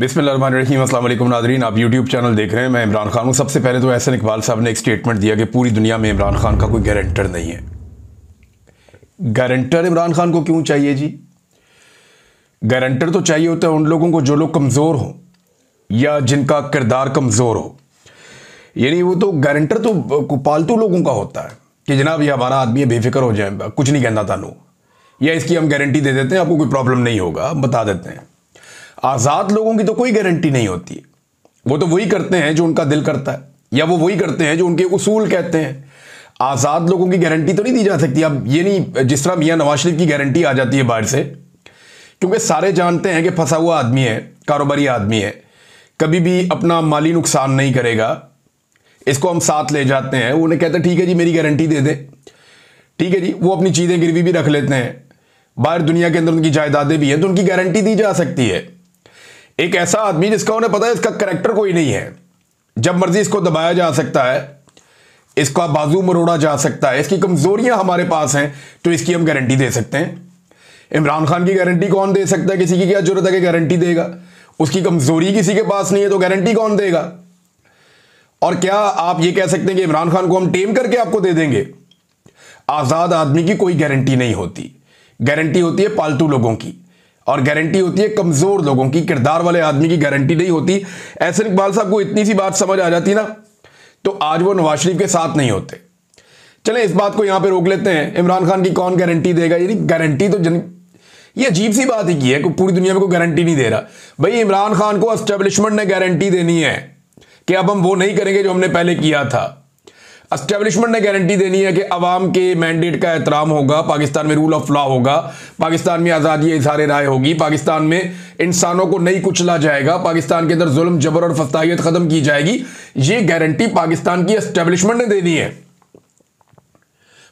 बिस्मिल्लाहिर्रहमानिर्रहीम। अस्सलाम वालेकुम नाज़रीन, आप यूट्यूब चैनल देख रहे हैं। मैं इमरान खान हूँ। सबसे पहले तो एहसन इकबाल साहब ने एक स्टेटमेंट दिया कि पूरी दुनिया में इमरान खान का कोई गारंटर नहीं है। गारंटर इमरान खान को क्यों चाहिए जी? गारंटर तो चाहिए होता है उन लोगों को जो लोग कमज़ोर हो या जिनका किरदार कमज़ोर हो। यानी वो तो गारंटर तो पालतू लोगों का होता है कि जनाब ये हमारा आदमी है, बेफिक्र हो जाए, कुछ नहीं कहना तानू, या इसकी हम गारंटी दे देते हैं, आपको कोई प्रॉब्लम नहीं होगा, हम बता देते हैं। आज़ाद लोगों की तो कोई गारंटी नहीं होती। वो तो वही करते हैं जो उनका दिल करता है, या वो वही करते हैं जो उनके उसूल कहते हैं। आज़ाद लोगों की गारंटी तो नहीं दी जा सकती। अब ये नहीं जिस तरह मियां नवाज शरीफ की गारंटी आ जाती है बाहर से, क्योंकि सारे जानते हैं कि फंसा हुआ आदमी है, कारोबारी आदमी है, कभी भी अपना माली नुकसान नहीं करेगा। इसको हम साथ ले जाते हैं, उन्हें कहते हैं ठीक है जी मेरी गारंटी दे दें, ठीक है जी। वो अपनी चीज़ें गिरवी भी रख लेते हैं, बाहर दुनिया के अंदर उनकी जायदादें भी हैं, तो उनकी गारंटी दी जा सकती है। एक ऐसा आदमी जिसका उन्हें पता है इसका करैक्टर कोई नहीं है, जब मर्जी इसको दबाया जा सकता है, इसका बाजू मरोड़ा जा सकता है, इसकी कमजोरियां हमारे पास हैं, तो इसकी हम गारंटी दे सकते हैं। इमरान खान की गारंटी कौन दे सकता है? किसी की क्या जरूरत है कि गारंटी देगा? उसकी कमजोरी किसी के पास नहीं है तो गारंटी कौन देगा? और क्या आप ये कह सकते हैं कि इमरान खान को हम टेम करके आपको दे देंगे? आजाद आदमी की कोई गारंटी नहीं होती। गारंटी होती है पालतू लोगों की, और गारंटी होती है कमजोर लोगों की। किरदार वाले आदमी की गारंटी नहीं होती। एहसन इकबाल साहब को इतनी सी बात समझ आ जाती ना, तो आज वो नवाज शरीफ के साथ नहीं होते। चले इस बात को यहां पे रोक लेते हैं। इमरान खान की कौन गारंटी देगा? यानी गारंटी तो ये अजीब सी बात ही की है कि पूरी दुनिया में कोई गारंटी नहीं दे रहा। भाई इमरान खान को एस्टेब्लिशमेंट ने गारंटी देनी है कि अब हम वो नहीं करेंगे जो हमने पहले किया था। एस्टेब्लिशमेंट ने गारंटी देनी है कि अवाम के मैंडेट का एहतराम होगा, पाकिस्तान में रूल ऑफ लॉ होगा, पाकिस्तान में आज़ादी इज़हार राय होगी, पाकिस्तान में इंसानों को नहीं कुचला जाएगा, पाकिस्तान के अंदर जुल्म जबर और फस्ताहियत खत्म की जाएगी। ये गारंटी पाकिस्तान की एस्टेब्लिशमेंट ने देनी है।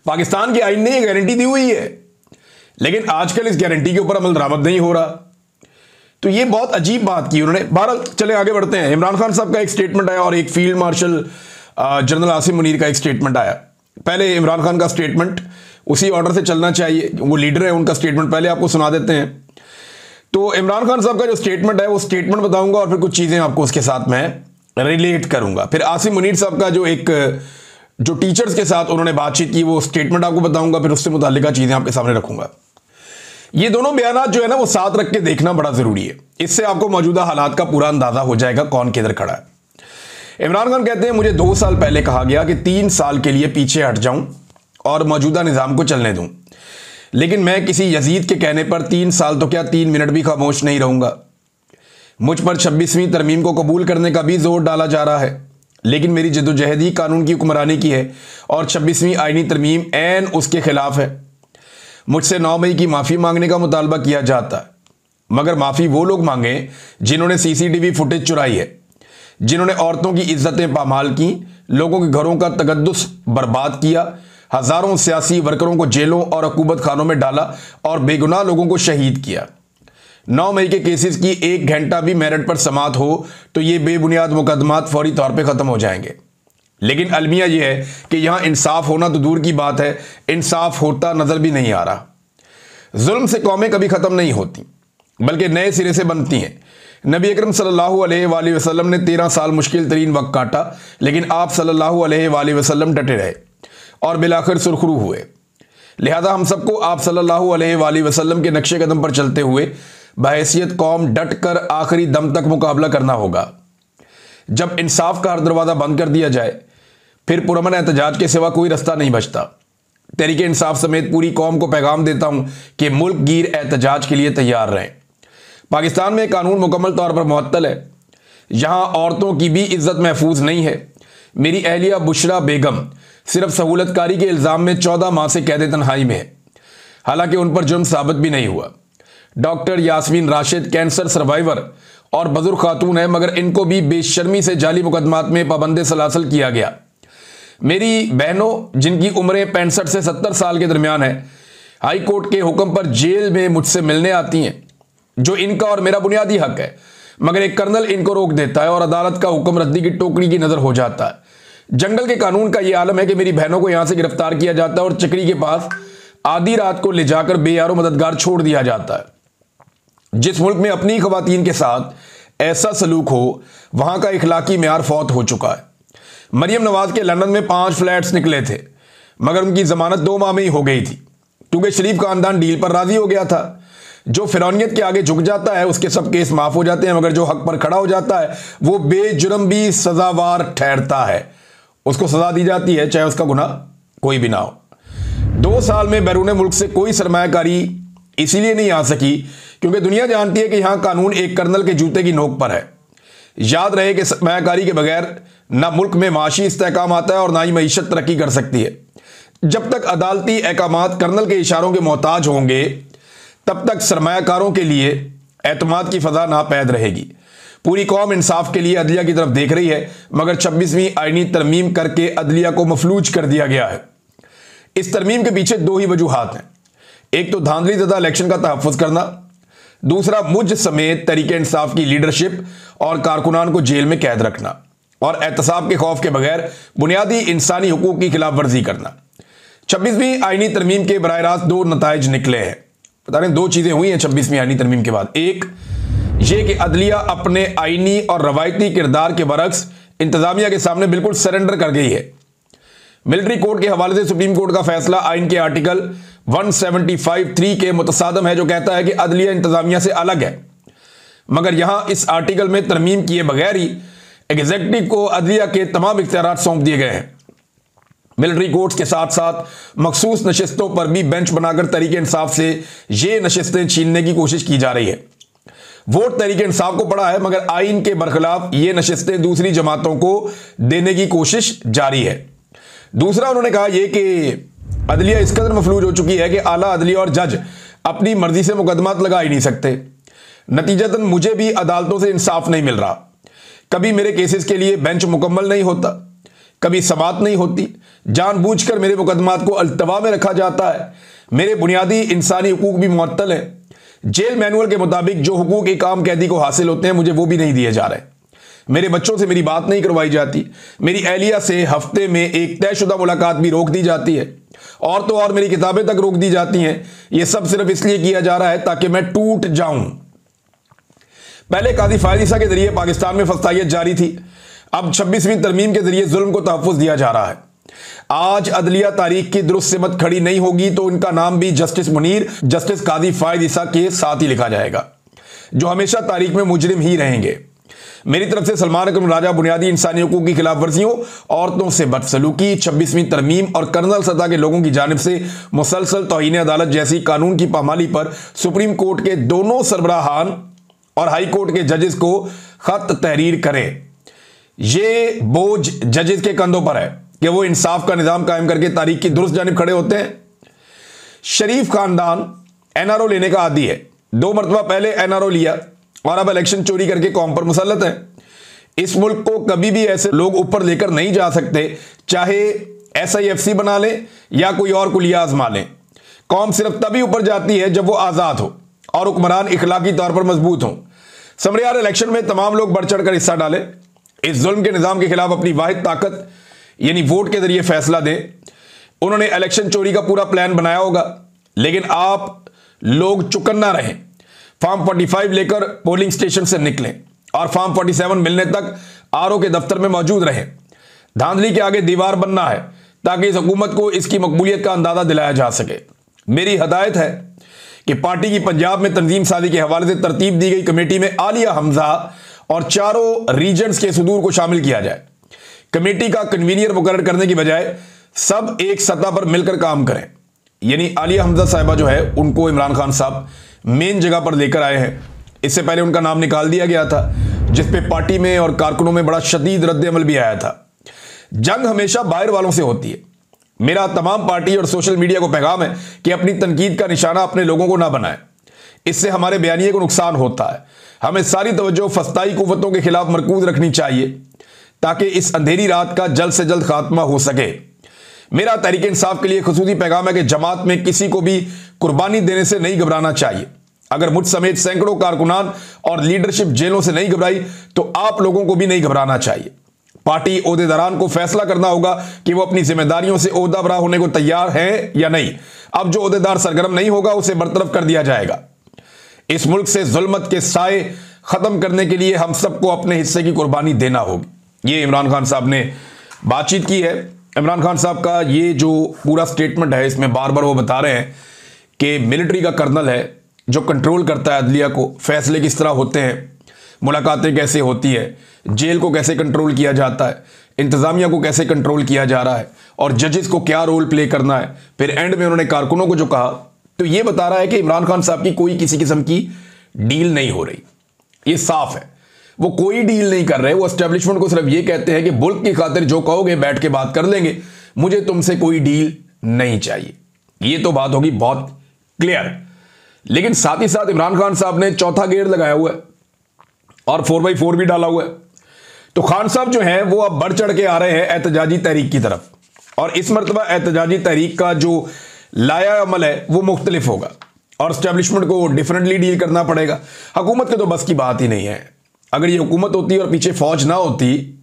पाकिस्तान के आईन ने यह गारंटी दी हुई है, लेकिन आजकल इस गारंटी के ऊपर अमल दरामद नहीं हो रहा। तो ये बहुत अजीब बात की उन्होंने। बहरहाल चले आगे बढ़ते हैं। इमरान खान साहब का एक स्टेटमेंट आया और एक field marshal general Asim Munir का एक स्टेटमेंट आया। पहले इमरान खान का स्टेटमेंट, उसी ऑर्डर से चलना चाहिए, वो लीडर है, उनका स्टेटमेंट पहले आपको सुना देते हैं। तो इमरान खान साहब का जो स्टेटमेंट है वो स्टेटमेंट बताऊंगा और फिर कुछ चीज़ें आपको उसके साथ मैं रिलेट करूंगा। फिर आसिम मुनीर साहब का जो टीचर्स के साथ उन्होंने बातचीत की वो स्टेटमेंट आपको बताऊंगा, फिर उससे मुताल्लिका चीज़ें आपके सामने रखूंगा। ये दोनों बयान जो है ना वो साथ रख के देखना बड़ा ज़रूरी है। इससे आपको मौजूदा हालात का पूरा अंदाज़ा हो जाएगा कौन किधर खड़ा है। इमरान खान कहते हैं मुझे 2 साल पहले कहा गया कि 3 साल के लिए पीछे हट जाऊं और मौजूदा निज़ाम को चलने दूं, लेकिन मैं किसी यजीद के कहने पर 3 साल तो क्या 3 मिनट भी खामोश नहीं रहूंगा। मुझ पर 26वीं तरमीम को कबूल करने का भी जोर डाला जा रहा है, लेकिन मेरी जद्दोजहद ही कानून की हुक्मरानी की है और 26वीं आईनी तरमीम ऐन उसके खिलाफ है। मुझसे 9 मई की माफ़ी मांगने का मुतालबा किया जाता है, मगर माफ़ी वो लोग मांगे जिन्होंने CCTV फुटेज चुराई है, जिन्होंने औरतों की इज्जतें पामाल की, लोगों के घरों का तकद्दुस बर्बाद किया, हजारों सियासी वर्करों को जेलों और हुकूमत खानों में डाला और बेगुनाह लोगों को शहीद किया। 9 मई के केसेस की 1 घंटा भी मेरिट पर समात हो तो ये बेबुनियाद मुकदमात फौरी तौर पे ख़त्म हो जाएंगे। लेकिन अलमिया यह है कि यहाँ इंसाफ होना तो दूर की बात है, इंसाफ होता नज़र भी नहीं आ रहा। जुल्म से कौमें कभी ख़त्म नहीं होती, बल्कि नए सिरे से बनती हैं। नबी अकरम सल्लल्लाहु अलैहि वसल्लम ने 13 साल मुश्किल तरीन वक्त काटा, लेकिन आप सल्लल्लाहु अलैहि वसल्लम डटे रहे और बिलाखिर सुरखरू हुए। लिहाजा हम सबको आप सल्लल्लाहु अलैहि वसल्लम के नक्शे कदम पर चलते हुए बहैसियत कौम डट कर आखिरी दम तक मुकाबला करना होगा। जब इंसाफ का हर दरवाज़ा बंद कर दिया जाए, फिर पुरअमन एहतजाज के सिवा कोई रास्ता नहीं बचता। तहरीक इंसाफ समेत पूरी कौम को पैगाम देता हूँ कि मुल्क गिर एहतजाज के लिए तैयार रहें। पाकिस्तान में कानून मुकम्मल तौर पर मुअत्तल है, यहाँ औरतों की भी इज्जत महफूज नहीं है। मेरी अहलिया बुशरा बेगम सिर्फ सहूलतकारी के इल्ज़ाम में 14 माह से कैद तन्हाई में है, हालांकि उन पर जुर्म साबित भी नहीं हुआ। Doctor Yasmeen Rashid cancer survivor और बुजुर्ग खातून है, मगर इनको भी बेशर्मी से जाली मुकदमात में पाबंद सलासल किया गया। मेरी बहनों जिनकी उम्रें 65 से 70 साल के दरमियान है, हाई कोर्ट के हुक्म पर जेल में मुझसे मिलने आती हैं, जो इनका और मेरा बुनियादी हक है, मगर एक कर्नल इनको रोक देता है और अदालत का हुक्म रद्दी की टोकरी की नज़र हो जाता है। जंगल के कानून का यह आलम है कि मेरी बहनों को यहां से गिरफ्तार किया जाता है और चक्री के पास आधी रात को ले जाकर बेयारो मददगार छोड़ दिया जाता है। जिस मुल्क में अपनी खवातीन के साथ ऐसा सलूक हो, वहां का इखलाकी मेयार फौत हो चुका है। मरियम नवाज के लंदन में 5 फ्लैट्स निकले थे, मगर उनकी जमानत 2 माह में ही हो गई थी, क्योंकि शरीफ खानदान डील पर राजी हो गया था। जो फिरौनियत के आगे झुक जाता है उसके सब केस माफ हो जाते हैं, मगर जो हक पर खड़ा हो जाता है वो बेजुर्म भी सजावार ठहरता है, उसको सजा दी जाती है, चाहे उसका गुनाह कोई भी ना हो। 2 साल में बैरून मुल्क से कोई सरमायाकारी इसीलिए नहीं आ सकी क्योंकि दुनिया जानती है कि यहां कानून एक कर्नल के जूते की नोक पर है। याद रहे कि सरमायाकारी के बगैर ना मुल्क में माशी इस्तेहकाम आता है और ना ही मईशत तरक्की कर सकती है। जब तक अदालती अहकामात कर्नल के इशारों के मोहताज होंगे तब तक सरमायाकारों के लिए एतमाद की फजा नापैद रहेगी। पूरी कौम इंसाफ के लिए अदलिया की तरफ देख रही है, मगर 26वीं आईनी तरमीम करके अदलिया को मफलूज कर दिया गया है। इस तरमीम के पीछे 2 ही वजूहात हैं। एक तो धांधली ज़दा इलेक्शन का तहफ़्फ़ुज़ करना, दूसरा मुझ समेत तरीके इंसाफ की लीडरशिप और कारकुनान को जेल में कैद रखना और एहतसाब के खौफ के बगैर बुनियादी इंसानी हुकूक की खिलाफ वर्जी करना। 26वीं आईनी तरमीम के बराह रास्त 2 नताइज निकले हैं। बता रहे 2 चीज़ें हुई हैं 26वीं आईनी तरमीम के बाद। एक ये कि अदलिया अपने आईनी और रवायती किरदार के बरक्स इंतजामिया के सामने बिल्कुल सरेंडर कर गई है। मिलिट्री कोड के हवाले से सुप्रीम कोर्ट का फैसला आइन के आर्टिकल 175(3) के मुतसादम है, जो कहता है कि अदलिया इंतजामिया से अलग है, मगर यहां इस आर्टिकल में तरमीम किए बगैर ही एग्जीक्यूटिव को अदलिया के तमाम इख्तियारात सौंप दिए गए हैं। मिलिट्री कोर्ट्स के साथ साथ मखसूस नशिस्तों पर भी बेंच बनाकर तरीके इंसाफ से ये नशिस्तें छीनने की कोशिश की जा रही है। वोट तरीके इंसाफ को पड़ा है, मगर आइन के बरखिलाफ ये नशिस्तें दूसरी जमातों को देने की कोशिश जारी है। दूसरा उन्होंने कहा यह कि अदलिया इस कदर मफलूज हो चुकी है कि आला अदलिया और जज अपनी मर्जी से मुकदमात लगा ही नहीं सकते। नतीजतन मुझे भी अदालतों से इंसाफ नहीं मिल रहा। कभी मेरे केसेस के लिए बेंच मुकम्मल नहीं होता, कभी समाअत नहीं होती, जानबूझकर मेरे मुकदमात को अल्तवा में रखा जाता है। मेरे बुनियादी इंसानी हुकूक भी मुअत्तल हैं। जेल मैनुअल के मुताबिक जो हुकूक एक आम कैदी को हासिल होते हैं मुझे वो भी नहीं दिए जा रहे। मेरे बच्चों से मेरी बात नहीं करवाई जाती। मेरी एहलिया से हफ्ते में एक तयशुदा मुलाकात भी रोक दी जाती है, और तो और मेरी किताबें तक रोक दी जाती हैं। यह सब सिर्फ इसलिए किया जा रहा है ताकि मैं टूट जाऊं। पहले काजी फायद ईसा के जरिए पाकिस्तान में फस्तायत जारी थी, अब 26वीं तरमीम के जरिए जुल्म को तहफ़्फ़ुज़ दिया जा रहा है। आज अदलिया तारीख की दुरुस्त सिमत खड़ी नहीं होगी तो इनका नाम भी जस्टिस मुनीर, जस्टिस काजी फायद ईसा के साथ ही लिखा जाएगा, जो हमेशा तारीख में मुजरिम ही रहेंगे। मेरी तरफ से सलमान अकरम राजा बुनियादी इंसानी हुकूक की खिलाफ वर्जियों, औरतों से बदसलूकी, 26वीं तरमीम और कर्नल सतह के लोगों की जानिब से मुसलसल तौहीन अदालत जैसी कानून की पामाली पर सुप्रीम कोर्ट के दोनों सरबराहान और हाई कोर्ट के जजेस को खत तहरीर करें। ये बोझ जजेस के कंधों पर है कि वो इंसाफ का निजाम कायम करके तारीख की दुरुस्त जानिब खड़े होते हैं। शरीफ खानदान एनआरओ लेने का आदी है। 2 मरतबा पहले एनआरओ लिया और अब इलेक्शन चोरी करके कौम पर मुसल्लत है। इस मुल्क को कभी भी ऐसे लोग ऊपर लेकर नहीं जा सकते, चाहे SIFC बना लें या कोई और कुलिया आजमा लें। कौम सिर्फ तभी ऊपर जाती है जब वो आज़ाद हो और हुक्मरान इखलाकी तौर पर मजबूत हों। समरियार इलेक्शन में तमाम लोग बढ़ चढ़ कर हिस्सा डालें, इस जुल्म के निज़ाम के खिलाफ अपनी वाहिद ताकत यानी वोट के जरिए फैसला दें। उन्होंने इलेक्शन चोरी का पूरा प्लान बनाया होगा, लेकिन आप लोग चुकन्ना रहें। फॉर्म 45 लेकर पोलिंग स्टेशन से निकलें और फॉर्म 47 मिलने तक RO के दफ्तर में मौजूद रहें। धांधली के आगे दीवार बनना है ताकि इस हुकूमत को इसकी मकबूलियत का अंदाजा दिलाया जा सके। मेरी हदायत है कि पार्टी की पंजाब में तंजीम साजी के हवाले से तरतीब दी गई कमेटी में आलिया हमजा और चारों रीजन्स के सुदूर को शामिल किया जाए। कमेटी का कन्वीनियर मुकर्रर करने की बजाय सब एक सतह पर मिलकर काम करें। यानी आलिया हमजा साहिबा जो है उनको इमरान खान साहब मेन जगह पर लेकर आए हैं। इससे पहले उनका नाम निकाल दिया गया था, जिसपे पार्टी में और कारकुनों में बड़ा शदीद रद्द-ए-अमल भी आया था। जंग हमेशा बाहर वालों से होती है। मेरा तमाम पार्टी और सोशल मीडिया को पैगाम है कि अपनी तनकीद का निशाना अपने लोगों को ना बनाए, इससे हमारे बयानिए को नुकसान होता है। हमें सारी तवज्जो फस्ताई कुव्वतों के खिलाफ मरकूज रखनी चाहिए ताकि इस अंधेरी रात का जल्द से जल्द खात्मा हो सके। मेरा तहरीक इंसाफ के लिए खुसूसी पैगाम है कि जमात में किसी को भी कुर्बानी देने से नहीं घबराना चाहिए। अगर मुझ समेत सैकड़ों कारकुनान और लीडरशिप जेलों से नहीं घबराई तो आप लोगों को भी नहीं घबराना चाहिए। पार्टी ओहदेदारान को फैसला करना होगा कि वो अपनी जिम्मेदारियों से ओहदा बरा होने को तैयार है या नहीं। अब जो ओहदेदार सरगर्म नहीं होगा उसे बरतरफ कर दिया जाएगा। इस मुल्क से जुल्मत के साए ख़त्म करने के लिए हम सबको अपने हिस्से की कुर्बानी देना होगी। ये इमरान खान साहब ने बातचीत की है। इमरान खान साहब का ये जो पूरा स्टेटमेंट है, इसमें बार बार वो बता रहे हैं कि मिलिट्री का कर्नल है जो कंट्रोल करता है अदलिया को, फैसले किस तरह होते हैं, मुलाकातें कैसे होती है, जेल को कैसे कंट्रोल किया जाता है, इंतज़ामिया को कैसे कंट्रोल किया जा रहा है और जजेस को क्या रोल प्ले करना है। फिर एंड में उन्होंने कारकुनों को जो कहा, तो ये बता रहा है कि इमरान खान साहब की कोई किसी किस्म की डील नहीं हो रही। ये साफ है, वो कोई डील नहीं कर रहे। वो एस्टेब्लिशमेंट को सिर्फ ये कहते हैं कि मुल्क की खातिर जो कहोगे बैठ के बात कर लेंगे, मुझे तुमसे कोई डील नहीं चाहिए। ये तो बात होगी बहुत क्लियर। लेकिन साथ ही साथ इमरान खान साहब ने चौथा गेयर लगाया हुआ है और 4x4 भी डाला हुआ है। तो खान साहब जो हैं वो अब बढ़ चढ़ के आ रहे हैं एहतजाजी तहरीक की तरफ, और इस मरतबा एहतजाजी तहरीक का जो लाया अमल है वो मुख्तलिफ होगा और एस्टेब्लिशमेंट को डिफरेंटली डील करना पड़ेगा। हुकूमत के तो बस की बात ही नहीं है। अगर ये हुकूमत होती और पीछे फौज ना होती,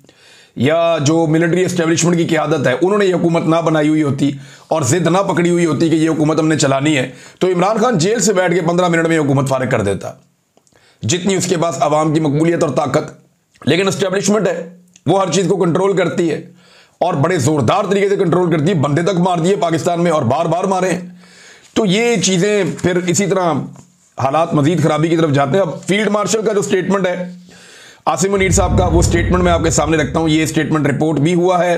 या जो मिलिट्री एस्टेब्लिशमेंट की क़यादत है उन्होंने ये हुकूमत ना बनाई हुई होती और जिद ना पकड़ी हुई होती कि ये हुकूमत हमने चलानी है, तो इमरान खान जेल से बैठ के 15 मिनट में हुकूमत फारिग कर देता, जितनी उसके पास आवाम की मकबूलियत और ताकत। लेकिन एस्टेब्लिशमेंट है, वो हर चीज़ को कंट्रोल करती है और बड़े ज़ोरदार तरीके से कंट्रोल करती है। बंदे तक मार दिए पाकिस्तान में और बार बार मारे हैं। तो ये चीज़ें फिर इसी तरह हालात मजीद खराबी की तरफ जाते हैं। अब फील्ड मार्शल का जो स्टेटमेंट है आसिम मुनीर साहब का, वो स्टेटमेंट मैं आपके सामने रखता हूँ। ये स्टेटमेंट रिपोर्ट भी हुआ है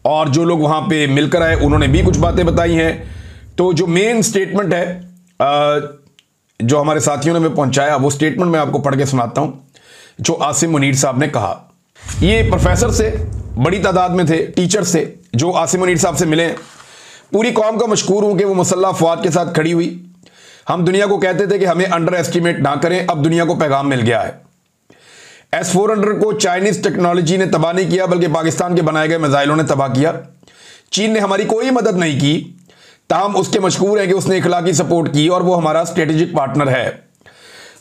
और जो लोग वहाँ पे मिलकर आए उन्होंने भी कुछ बातें बताई हैं। तो जो मेन स्टेटमेंट है जो हमारे साथियों ने हमें पहुँचाया, वो स्टेटमेंट मैं आपको पढ़ के सुनाता हूँ जो आसिम मुनीर साहब ने कहा। ये प्रोफेसर से बड़ी तादाद में थे, टीचर से जो आसिम मुनीर साहब से मिले। पूरी कौम का मशकूर हूँ कि वो मुसल्लह अफवाद के साथ खड़ी हुई। हम दुनिया को कहते थे कि हमें अंडर एस्टिमेट ना करें, अब दुनिया को पैगाम मिल गया है। S-400 को चाइनीज टेक्नोलॉजी ने तबाह नहीं किया, बल्कि पाकिस्तान के बनाए गए मिसाइलों ने तबाह किया। चीन ने हमारी कोई मदद नहीं की, ताहम उसके मशकूर है कि उसने इखलाकी सपोर्ट की और वो हमारा स्ट्रेटेजिक पार्टनर है।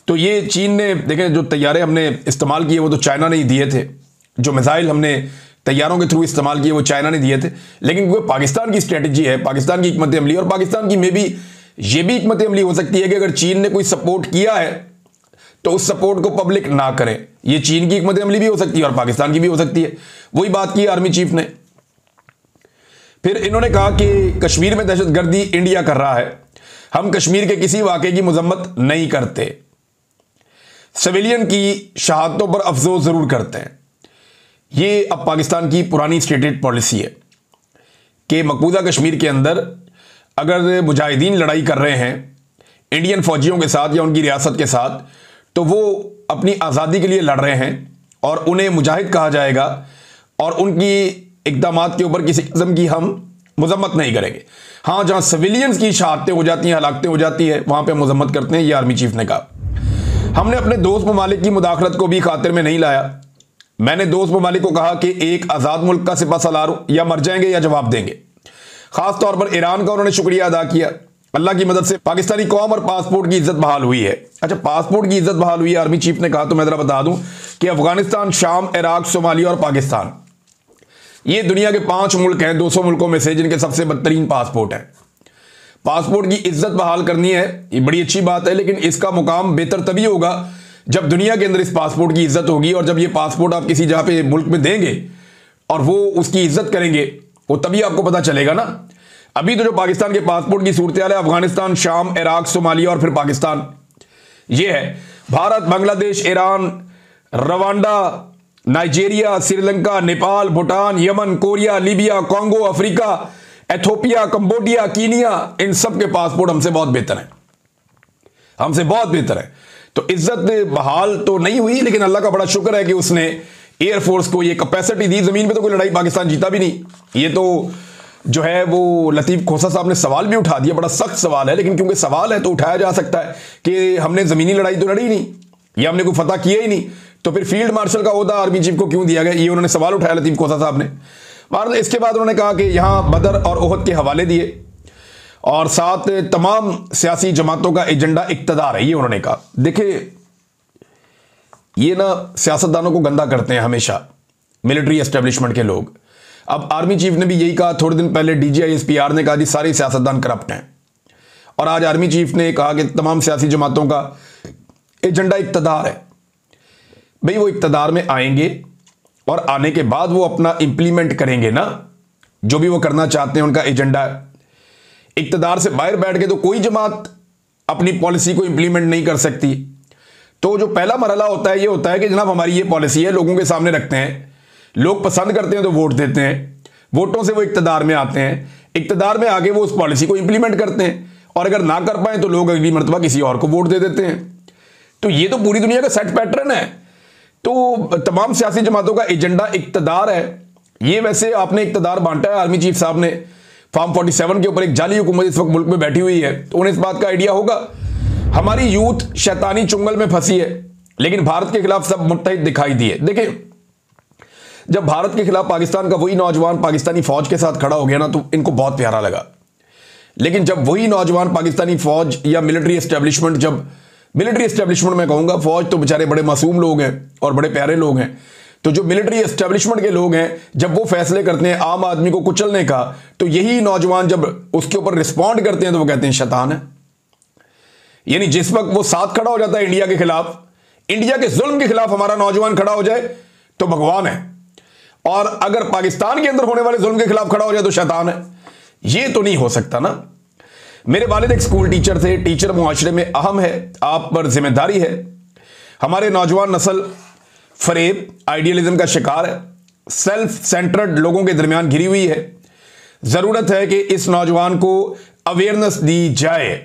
तो ये चीन ने, देखें, जो तैयारे हमने इस्तेमाल किए वो तो चाइना ने ही दिए थे, जो मिसाइल हमने तैयारों के थ्रू इस्तेमाल किए वो चाइना ने दिए थे। लेकिन वो पाकिस्तान की स्ट्रेटजी है, पाकिस्तान की हिकमत अमली, और पाकिस्तान की में भी ये भी हिकमत अमली हो सकती है कि अगर चीन ने कोई सपोर्ट किया है तो उस सपोर्ट को पब्लिक ना करें। ये चीन की हिकमत अमली भी हो सकती है और पाकिस्तान की भी हो सकती है। वही बात की आर्मी चीफ ने। फिर इन्होंने कहा कि कश्मीर में दहशतगर्दी इंडिया कर रहा है, हम कश्मीर के किसी वाक़े की मजम्मत नहीं करते, सिविलियन की शहादतों पर अफसोस जरूर करते हैं। ये अब पाकिस्तान की पुरानी स्टेटेड पॉलिसी है कि मकबूजा कश्मीर के अंदर अगर मुजाहिदीन लड़ाई कर रहे हैं इंडियन फौजियों के साथ या उनकी रियासत के साथ, तो वो अपनी आज़ादी के लिए लड़ रहे हैं और उन्हें मुजाहिद कहा जाएगा और उनकी इक़दामात के ऊपर किसी किस्म की हम मजम्मत नहीं करेंगे। हाँ, जहाँ सिविलियंस की शहादतें हो जाती हैं, हलाकतें हो जाती है, वहाँ पे मजम्मत करते हैं। ये आर्मी चीफ ने कहा। हमने अपने दोस्त ममालिक की मुदाखलत को भी खातिर में नहीं लाया। मैंने दोस्त ममालिक को कहा कि एक आज़ाद मुल्क का सिपह सलार या मर जाएंगे या जवाब देंगे। ख़ास तौर पर ईरान का उन्होंने शुक्रिया अदा किया। अल्लाह की मदद से पाकिस्तानी कौम और पासपोर्ट की इज्जत बहाल हुई है। अच्छा, पासपोर्ट की इज्जत बहाल हुई है, आर्मी चीफ ने कहा। तो मैं ज़रा बता दूं कि अफगानिस्तान, शाम, इराक, सोमालिया और पाकिस्तान, ये दुनिया के 5 मुल्क हैं 200 मुल्कों में से जिनके सबसे बदतरीन पासपोर्ट हैं। पासपोर्ट की इज्जत बहाल करनी है, ये बड़ी अच्छी बात है, लेकिन इसका मुकाम बेहतर तभी होगा जब दुनिया के अंदर इस पासपोर्ट की इज्जत होगी। और जब ये पासपोर्ट आप किसी जगह पे मुल्क में देंगे और वो उसकी इज्जत करेंगे, वो तभी आपको पता चलेगा ना। अभी तो जो पाकिस्तान के पासपोर्ट की सूरत हाल है, अफगानिस्तान, शाम, इराक, सोमालिया और फिर पाकिस्तान, ये है। Bharat, Bangladesh, Iran, Rwanda, Nigeria, Sri Lanka, Nepal, Bhutan, Yemen, Korea, Libya, Congo, Africa, Ethiopia, Cambodia, Kenya, इन सब के पासपोर्ट हमसे बहुत बेहतर हैं, हमसे बहुत बेहतर है। तो इज्जत बहाल तो नहीं हुई, लेकिन अल्लाह का बड़ा शुक्र है कि उसने एयरफोर्स को ये कैपेसिटी दी। जमीन पे तो कोई लड़ाई पाकिस्तान जीता भी नहीं। ये तो जो है वो लतीफ़ खोसा साहब ने सवाल भी उठा दिया, बड़ा सख्त सवाल है, लेकिन क्योंकि सवाल है तो उठाया जा सकता है कि हमने ज़मीनी लड़ाई तो लड़ी नहीं या हमने कोई फतह किया ही नहीं, तो फिर फील्ड मार्शल का ओहदा आर्मी चीफ को क्यों दिया गया? ये उन्होंने सवाल उठाया लतीफ़ खोसा साहब ने। और इसके बाद उन्होंने कहा कि यहाँ बदर और ओहद के हवाले दिए और साथ तमाम सियासी जमातों का एजेंडा इक्तदार है, ये उन्होंने कहा। देखिए, ये ना सियासतदानों को गंदा करते हैं हमेशा मिलिट्री एस्टेब्लिशमेंट के लोग। अब आर्मी चीफ ने भी यही कहा, थोड़े दिन पहले DGISPR ने कहा जी सारे सियासतदान करप्ट हैं, और आज आर्मी चीफ ने कहा कि तमाम सियासी जमातों का एजेंडा इक्तदार है। भाई वो इक्तदार में आएंगे और आने के बाद वो अपना इंप्लीमेंट करेंगे ना, जो भी वो करना चाहते हैं, उनका एजेंडा है। इक्तदार से बाहर बैठ के तो कोई जमात अपनी पॉलिसी को इंप्लीमेंट नहीं कर सकती। तो जो पहला मरहला होता है ये होता है कि जनाब हमारी ये पॉलिसी है, लोगों के सामने रखते हैं, लोग पसंद करते हैं तो वोट देते हैं, वोटों से वो इक्तदार में आते हैं, इक्तदार में आके वो उस पॉलिसी को इंप्लीमेंट करते हैं, और अगर ना कर पाए तो लोग अगली मरतबा किसी और को वोट दे देते हैं। तो ये तो पूरी दुनिया का सेट पैटर्न है। तो तमाम सियासी जमातों का एजेंडा इक्तदार है। ये वैसे आपने इक्तदार बांटा है, आर्मी चीफ साहब ने फार्म 47 के ऊपर एक जाली हुकूमत इस वक्त मुल्क में बैठी हुई है, तो उन्हें इस बात का आइडिया होगा। हमारी यूथ शैतानी चुंगल में फंसी है, लेकिन भारत के खिलाफ सब मुत्तहिद दिखाई दिए। देखिए, जब भारत के खिलाफ पाकिस्तान का वही नौजवान पाकिस्तानी फौज के साथ खड़ा हो गया ना, तो इनको बहुत प्यारा लगा। लेकिन जब वही नौजवान पाकिस्तानी फौज या मिलिट्री एस्टेब्लिशमेंट, जब मिलिट्री एस्टेब्लिशमेंट मैं कहूंगा, फौज तो बेचारे बड़े मासूम लोग हैं और बड़े प्यारे लोग हैं, तो जो मिलिट्री एस्टेब्लिशमेंट के लोग हैं, जब वो फैसले करते हैं आम आदमी को कुचलने का, तो यही नौजवान जब उसके ऊपर रिस्पॉन्ड करते हैं तो वो कहते हैं शैतान है। यानी जिस वक्त वो साथ खड़ा हो जाता है इंडिया के खिलाफ, इंडिया के जुल्म के खिलाफ हमारा नौजवान खड़ा हो जाए तो भगवान है, और अगर पाकिस्तान के अंदर होने वाले जुल्म के खिलाफ खड़ा हो जाए तो शैतान है। ये तो नहीं हो सकता ना। मेरे वालिद एक स्कूल टीचर थे। टीचर मुआशरे में अहम है, आप पर जिम्मेदारी है। हमारे नौजवान नस्ल फरेब, आइडियलिज्म का शिकार है, सेल्फ सेंटर्ड लोगों के दरमियान घिरी हुई है। जरूरत है कि इस नौजवान को अवेयरनेस दी जाए।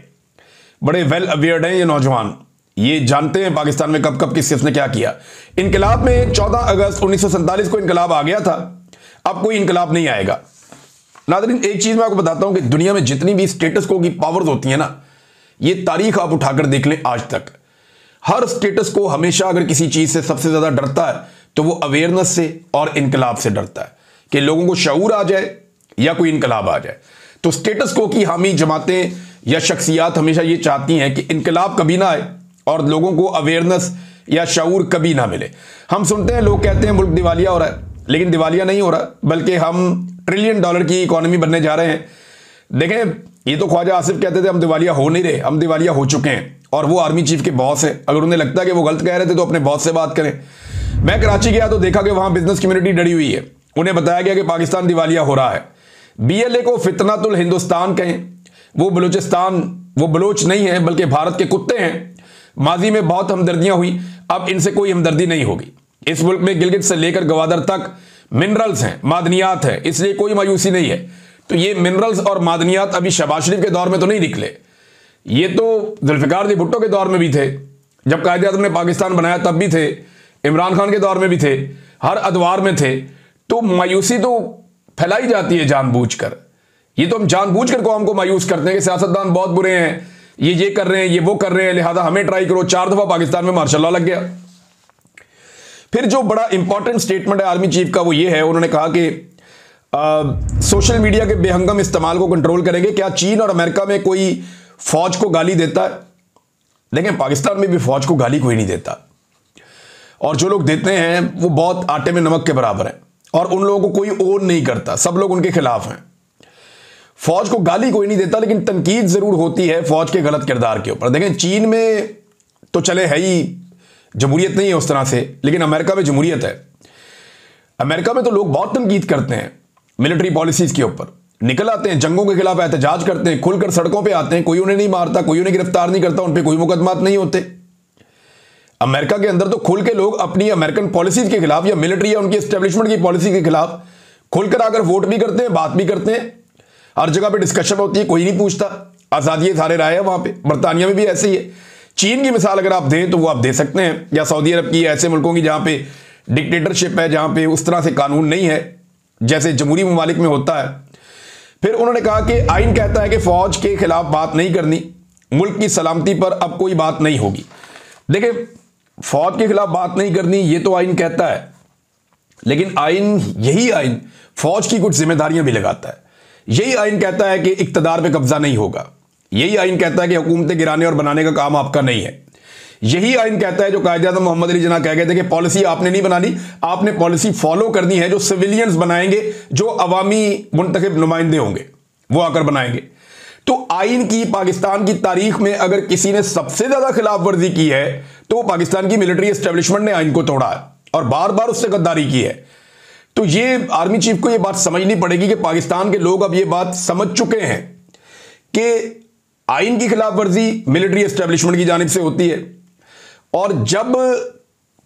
बड़े वेल अवेयर्ड हैं ये नौजवान, ये जानते हैं पाकिस्तान में कब कब किसने क्या किया। इनकलाब में 14 अगस्त 1947 को इनकलाब आ गया था, अब कोई इनकलाब नहीं आएगा। नाज़रीन, एक चीज मैं आपको बताता हूं कि दुनिया में जितनी भी स्टेटस को की पावर्स होती है ना, ये तारीख आप उठाकर देख लें, आज तक हर स्टेटस को हमेशा अगर किसी चीज से सबसे ज्यादा डरता है तो वो अवेयरनेस से और इनकलाब से डरता है, कि लोगों को शऊर आ जाए या कोई इनकलाब आ जाए। तो स्टेटस को की हामी जमातें या शख्सियात हमेशा ये चाहती हैं कि इनकलाब कभी ना आए और लोगों को अवेयरनेस या शऊर कभी ना मिले। हम सुनते हैं, लोग कहते हैं मुल्क दिवालिया हो रहा है, लेकिन दिवालिया नहीं हो रहा, बल्कि हम $1 ट्रिलियन की इकोनॉमी बनने जा रहे हैं। देखें, ये तो ख्वाजा आसिफ कहते थे हम दिवालिया हो नहीं रहे, हम दिवालिया हो चुके हैं, और वो आर्मी चीफ के बॉस है। अगर उन्हें लगता है कि वो गलत कह रहे थे तो अपने बॉस से बात करें। मैं कराची गया तो देखा कि वहां बिजनेस कम्युनिटी डरी हुई है। उन्हें बताया गया कि पाकिस्तान दिवालिया हो रहा है। BLA को फितनातुल हिंदुस्तान कहें, वो बलूचिस्तान, वो बलोच नहीं है बल्कि भारत के कुत्ते हैं। माजी में बहुत हमदर्दियां हुई, अब इनसे कोई हमदर्दी नहीं होगी। इस मुल्क में गिलगित से लेकर गवादर तक मिनरल्स हैं, मादनियात हैं, इसलिए कोई मायूसी नहीं है। तो ये मिनरल्स और मादनियात अभी शहबाज शरीफ के दौर में तो नहीं निकले, ये तो जुल्फिकार जी भुट्टो के दौर में भी थे, जब कायदे आज़म ने पाकिस्तान बनाया तब भी थे, इमरान खान के दौर में भी थे, हर अदवार में थे। तो मायूसी तो फैलाई जाती है जानबूझकर। ये तो हम जानबूझकर कौम को मायूस करते हैं कि सियासतदान बहुत बुरे हैं, ये कर रहे हैं, ये वो कर रहे हैं, लिहाजा हमें ट्राई करो। 4 दफा पाकिस्तान में मार्शल लॉ लग गया। फिर जो बड़ा इंपॉर्टेंट स्टेटमेंट है आर्मी चीफ का वो ये है, उन्होंने कहा कि सोशल मीडिया के बेहंगम इस्तेमाल को कंट्रोल करेंगे। क्या चीन और अमेरिका में कोई फौज को गाली देता है? देखें, पाकिस्तान में भी फौज को गाली कोई नहीं देता, और जो लोग देते हैं वो बहुत आटे में नमक के बराबर है, और उन लोगों को कोई ओन नहीं करता, सब लोग उनके खिलाफ हैं। फौज को गाली कोई नहीं देता, लेकिन तनकीद जरूर होती है फौज के गलत किरदार के ऊपर। देखें, चीन में तो चले है ही, जमहूरियत नहीं है उस तरह से, लेकिन अमेरिका में जमहूरियत है। अमेरिका में तो लोग बहुत तनकीद करते हैं मिलिट्री पॉलिसीज के ऊपर, निकल आते हैं, जंगों के खिलाफ एहतजाज करते हैं, खुलकर सड़कों पे आते हैं, कोई उन्हें नहीं मारता, कोई उन्हें गिरफ्तार नहीं करता, उन पे कोई मुकदमात नहीं होते। अमेरिका के अंदर तो खुल के लोग अपनी अमेरिकन पॉलिसीज के खिलाफ या मिलिट्री या उनकी एस्टेब्लिशमेंट की पॉलिसी के खिलाफ खुलकर आकर वोट भी करते हैं, बात भी करते हैं, हर जगह पे डिस्कशन होती है, कोई नहीं पूछता, आज़ादी सारे राय है वहां पे। बरतानिया में भी ऐसे ही है। चीन की मिसाल अगर आप दें तो वो आप दे सकते हैं, या सऊदी अरब की, ऐसे मुल्कों की जहां पे डिक्टेटरशिप है, जहां पे उस तरह से कानून नहीं है जैसे जमहूरी ममालिक में होता है। फिर उन्होंने कहा कि आइन कहता है कि फौज के खिलाफ बात नहीं करनी, मुल्क की सलामती पर अब कोई बात नहीं होगी। देखिए, फौज के खिलाफ बात नहीं करनी ये तो आइन कहता है, लेकिन यही आइन फौज की कुछ जिम्मेदारियां भी लगाता है। यही आइन कहता है कि इक्तदार पे कब्जा नहीं होगा। यही आइन कहता है कि हुकूमतें गिराने और बनाने का काम आपका नहीं है। यही आइन कहता है जो कायदे-ए-आज़म मोहम्मद अली जिन्ना कह गए थे कि पॉलिसी आपने नहीं बनानी, आपने पॉलिसी फॉलो करनी है जो सिविलियंस बनाएंगे, जो अवामी मुंतखब नुमाइंदे होंगे वो आकर बनाएंगे। तो आइन की पाकिस्तान की तारीख में अगर किसी ने सबसे ज्यादा खिलाफ वर्जी की है तो पाकिस्तान की मिलिट्री एस्टेब्लिशमेंट ने आइन को तोड़ा है और बार बार उससे गद्दारी की है। तो ये आर्मी चीफ को ये बात समझनी पड़ेगी कि पाकिस्तान के लोग अब ये बात समझ चुके हैं कि आइन की खिलाफ वर्जी मिलिट्री एस्टेब्लिशमेंट की जानिब से होती है। और जब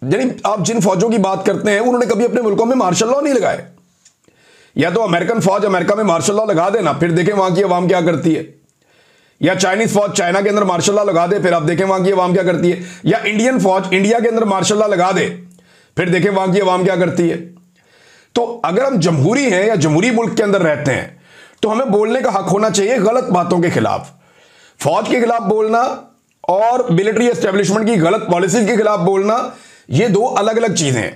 यानी आप जिन फौजों की बात करते हैं उन्होंने कभी अपने मुल्कों में मार्शल लॉ नहीं लगाए। या तो अमेरिकन फौज अमेरिका में मार्शल लॉ लगा देना, फिर देखें वहां की अवाम क्या करती है। या चाइनीज फौज चाइना के अंदर मार्शल लॉ लगा दे, फिर आप देखें वहां की अवाम क्या करती है। या इंडियन फौज इंडिया के अंदर मार्शल लॉ लगा दे, फिर देखें वहां की अवाम क्या करती है। तो अगर हम जमहूरी हैं या जमहूरी मुल्क के अंदर रहते हैं तो हमें बोलने का हक होना चाहिए गलत बातों के खिलाफ। फौज के खिलाफ बोलना और मिलिट्री एस्टेब्लिशमेंट की गलत पॉलिसीज के खिलाफ बोलना, ये दो अलग अलग चीजें हैं।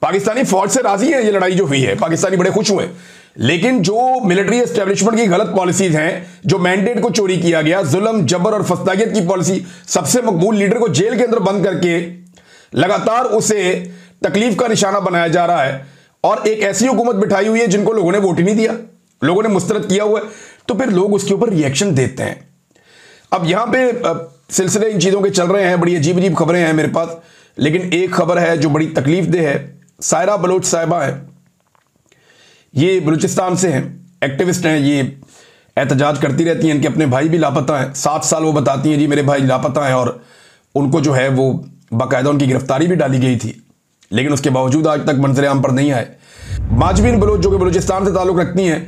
पाकिस्तानी फौज से राजी है ये लड़ाई जो हुई है, पाकिस्तानी बड़े खुश हुए, लेकिन जो मिलिट्री एस्टेब्लिशमेंट की गलत पॉलिसीज हैं, जो मैंडेट को चोरी किया गया, जुल्म जबर और फस्तागियत की पॉलिसी, सबसे मकबूल लीडर को जेल के अंदर बंद करके लगातार उसे तकलीफ का निशाना बनाया जा रहा है, और एक ऐसी हुकूमत बिठाई हुई है जिनको लोगों ने वोट ही नहीं दिया, लोगों ने मुस्तरद किया हुआ है, तो फिर लोग उसके ऊपर रिएक्शन देते हैं। अब यहां पे सिलसिले इन चीजों के चल रहे हैं, बड़ी अजीब अजीब खबरें हैं मेरे पास, लेकिन एक खबर है जो बड़ी तकलीफ देह है। सायरा बलोच साहिबा है, ये बलूचिस्तान से हैं, एक्टिविस्ट हैं, ये एहतजाज करती रहती हैं, इनके अपने भाई भी लापता हैं। 7 साल वो बताती हैं जी मेरे भाई लापता हैं, और उनको जो है वो बाकायदा उनकी गिरफ्तारी भी डाली गई थी, लेकिन उसके बावजूद आज तक मंजर आम पर नहीं आए। माजबीन बलोच जो कि बलूचिस्तान से ताल्लुक़ रखती हैं,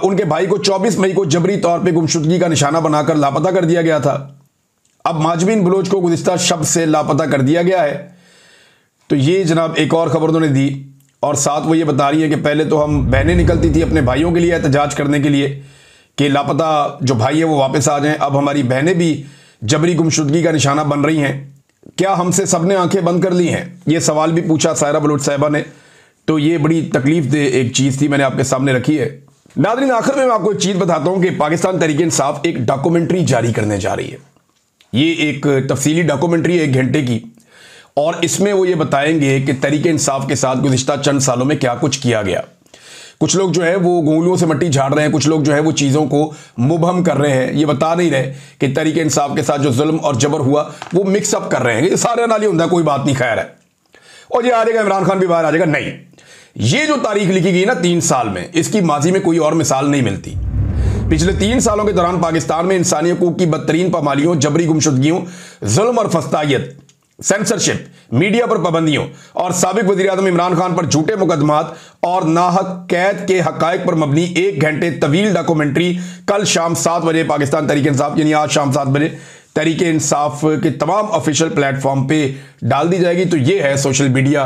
उनके भाई को 24 मई को जबरी तौर पर गुमशुदगी का निशाना बनाकर लापता कर दिया गया था। अब माजबीन बलोच को गुज़िश्ता शब से लापता कर दिया गया है। तो ये जनाब एक और खबर उन्होंने दी, और साथ वो ये बता रही है कि पहले तो हम बहनें निकलती थी अपने भाइयों के लिए एहतजाज करने के लिए कि लापता जो भाई है वो वापस आ जाएं, अब हमारी बहनें भी जबरी गुमशुदगी का निशाना बन रही हैं। क्या हमसे सबने आंखें बंद कर ली हैं? ये सवाल भी पूछा सायरा बलोच साहिबा ने। तो ये बड़ी तकलीफ दे एक चीज़ थी, मैंने आपके सामने रखी है। नाज़रीन, आखिर में मैं आपको एक चीज़ बताता हूँ कि पाकिस्तान तहरीक इंसाफ एक डॉक्यूमेंट्री जारी करने जा रही है। ये एक तफसीली डॉक्यूमेंट्री है 1 घंटे की, और इसमें वो ये बताएंगे कि तहरीक इंसाफ के साथ गुज़िश्ता चंद सालों में क्या कुछ किया गया। कुछ लोग जो है वो उंगलियों से मिट्टी झाड़ रहे हैं, कुछ लोग जो है वो चीज़ों को मुबहम कर रहे हैं, ये बता नहीं रहे कि तहरीक इंसाफ के साथ जो जुल्म और जबर हुआ वो मिक्सअप कर रहे हैं। ये सारे नाली होता है, कोई बात नहीं, खैर है, और ये आ जाएगा इमरान खान भी बाहर आ जाएगा। नहीं, ये जो तारीख लिखी गई ना 3 साल में, इसकी माजी में कोई और मिसाल नहीं मिलती। पिछले 3 सालों के दौरान पाकिस्तान में इंसानी हकूक की बदतरीन पामालियों, जबरी गुमशुदगियों, जुल्म और फस्तागियत, सेंसरशिप, मीडिया पर पाबंदियों और साबिक वज़ीर-ए-आज़म इमरान खान पर झूठे मुकदमात और नाहक कैद के हकायक पर मबनी 1 घंटे तवील डॉक्यूमेंट्री कल शाम 7 बजे पाकिस्तान तहरीक इंसाफ यानी आज शाम 7 बजे तहरीक इंसाफ के तमाम ऑफिशियल प्लेटफॉर्म पे डाल दी जाएगी। तो ये है सोशल मीडिया,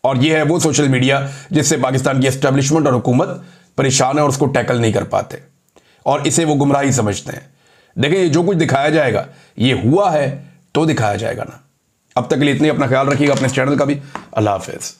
और ये है वो सोशल मीडिया जिससे पाकिस्तान की एस्टेब्लिशमेंट और हुकूमत परेशान है और उसको टैकल नहीं कर पाते, और इसे वो गुमराही समझते हैं। देखें, ये जो कुछ दिखाया जाएगा ये हुआ है तो दिखाया जाएगा ना। अब तक के लिए इतनी, अपना ख्याल रखिएगा, अपने चैनल का भी। अल्लाह हाफिज़।